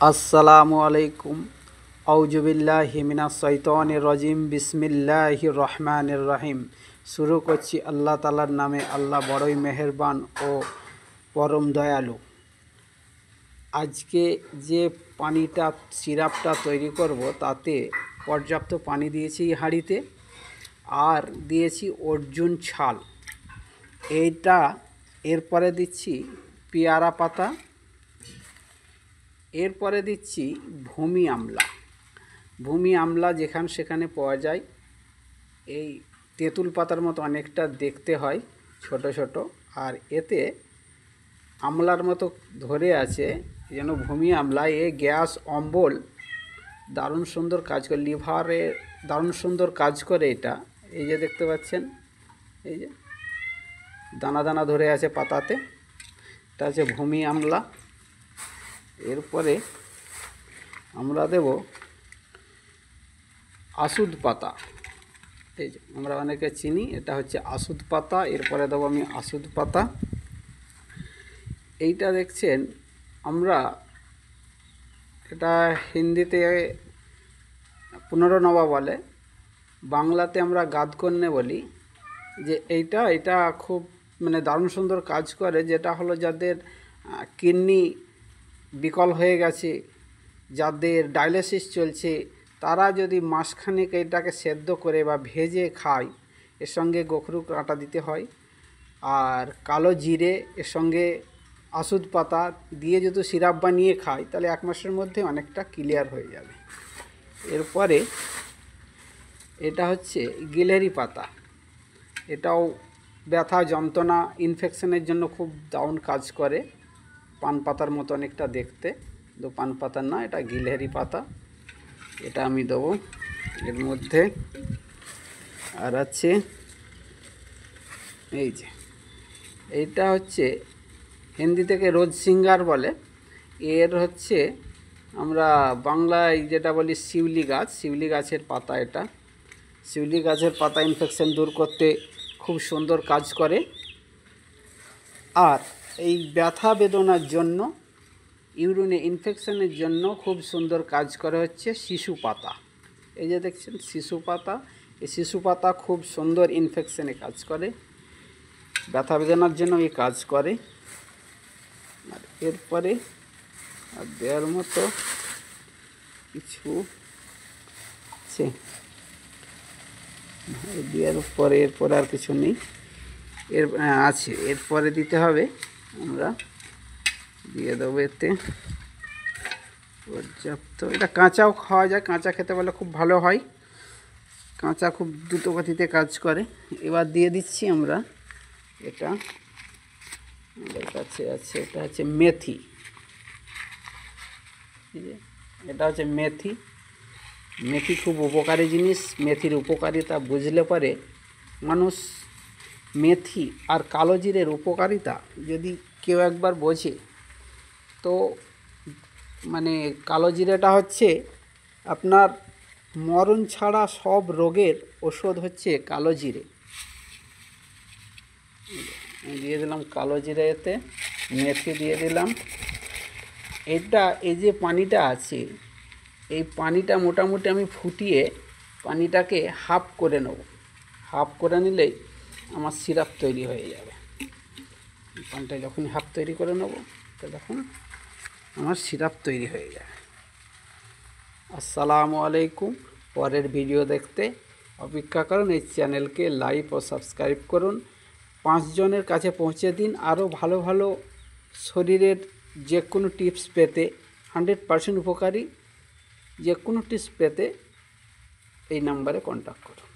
আসসালামু আলাইকুম আউযুবিল্লাহি মিনাশ শাইতানির রাজিম বিসমিল্লাহির রহমানির রহিম। শুরু করছি আল্লাহ তাআলার নামে। আল্লাহ বড়ই মেহেরবান ও পরম দয়ালু। আজকে যে পানিটা সিরাপটা তৈরি করব তাতে পর্যাপ্ত পানি দিয়েছি হাঁড়িতে, আর দিয়েছি অর্জুন ছাল। এইটা এরপরে দিচ্ছি পেয়ারা পাতা, এরপরে দিচ্ছি ভূমি আমলা। ভূমি আমলা সেখানে পাওয়া যায়। এই তেঁতুল পাতার মতো অনেকটা দেখতে হয়, ছোট ছোট, আর এতে আমলার মতো ধরে আছে যেন ভূমি আমলা। এ গ্যাস অম্বল দারুণ সুন্দর কাজ করে, লিভারে দারুণ সুন্দর কাজ করে এটা। এই যে দেখতে পাচ্ছেন, এই যে দানা দানা ধরে আছে পাতাতে, এটা হচ্ছে ভূমি আমলা। এরপরে আমরা দেব আসুদ পাতা। এই যে আমরা অনেকে চিনি, এটা হচ্ছে আসুদ পাতা। এরপরে দেবো আমি আসুদ পাতা। এইটা দেখছেন, আমরা এটা হিন্দিতে 15 নবা বলে, বাংলাতে আমরা গাদকন্যে বলি। যে এটা খুব দারুণ সুন্দর কাজ করে। যেটা হলো যাদের কিডনি বিকল হয়ে গেছে, যাদের ডায়ালিসিস চলছে, তারা যদি মাসখানেক এটাকে সেদ্ধ করে বা ভেজে খায়, এর সঙ্গে গোখরু কাঁটা দিতে হয়, আর কালো জিরে, এর সঙ্গে আসুদ পাতা দিয়ে যদি সিরাপ বানিয়ে খায়, তাহলে 1 মাসের মধ্যে অনেকটা ক্লিয়ার হয়ে যাবে। এরপরে এটা হচ্ছে গিলহরি পাতা। এটাও ব্যথা, যন্ত্রণা, ইনফেকশনের জন্য খুব দারুণ কাজ করে। পান পাতার মতো অনেকটা দেখতে, কিন্তু পান পাতার না, এটা গিলহরি পাতা। এটা আমি দেবো এর মধ্যে। আর আছে এই যে, এইটা হচ্ছে হিন্দি থেকে রোজ সিঙ্গার বলে। এর হচ্ছে আমরা বাংলায় যেটা বলি শিউলি গাছ, শিউলি গাছের পাতা। এটা শিউলি গাছের পাতা ইনফেকশন দূর করতে খুব সুন্দর কাজ করে। আর এই ব্যথা বেদনার জন্য, ইউরিনে ইনফেকশনের জন্য খুব সুন্দর কাজ করে হচ্ছে শিশু পাতা। এই যে দেখছেন শিশু পাতা, এই শিশু পাতা খুব সুন্দর ইনফেকশনে কাজ করে, ব্যথা বেদনার জন্য এই কাজ করে। আর এরপরে আর দেওয়ার মতো কিছু আছে দেওয়ার পরে, এরপরে আর কিছু নেই। আছে, এরপরে দিতে হবে, আমরা দিয়ে দেবো এতে পর্যাপ্ত। এটা কাঁচাও খাওয়া যায়, কাঁচা খেতে বলে খুব ভালো হয়, কাঁচা খুব দ্রুত গতিতে কাজ করে। এবার দিয়ে দিচ্ছি আমরা এটা, আমাদের কাছে আছে, এটা হচ্ছে মেথি। এটা হচ্ছে মেথি। মেথি খুব উপকারী জিনিস। মেথির উপকারিতা বুঝলে পরে মানুষ, মেথি আর কালো জিরের উপকারিতা যদি কেউ একবার বোঝে, তো কালো জিরেটা হচ্ছে আপনার মরণ ছাড়া সব রোগের ওষুধ হচ্ছে কালো জিরে। দিয়ে দিলাম কালো জিরে, এতে মেথি দিয়ে দিলাম। এই যে পানিটা আছে, এই পানিটা মোটামুটি আমি ফুটিয়ে পানিটাকে হাফ করে নেব। হাফ করে নিলেই আমার সিরাপ তৈরি হয়ে যাবে। পানিটা যখন হাফ তৈরি করে নেব, তখন আমার সিরাপ তৈরি হয়ে যাবে। আসসালামু আলাইকুম। পরের ভিডিও দেখতে অপেক্ষা করুন। এই চ্যানেলকে লাইক ও সাবস্ক্রাইব করুন। 5 জনের কাছে পৌঁছে দিন। আরও ভালো ভালো শরীরের যে কোনো টিপস পেতে, 100% উপকারী যে কোনো টিপস পেতে এই নাম্বারে কন্ট্যাক্ট করুন।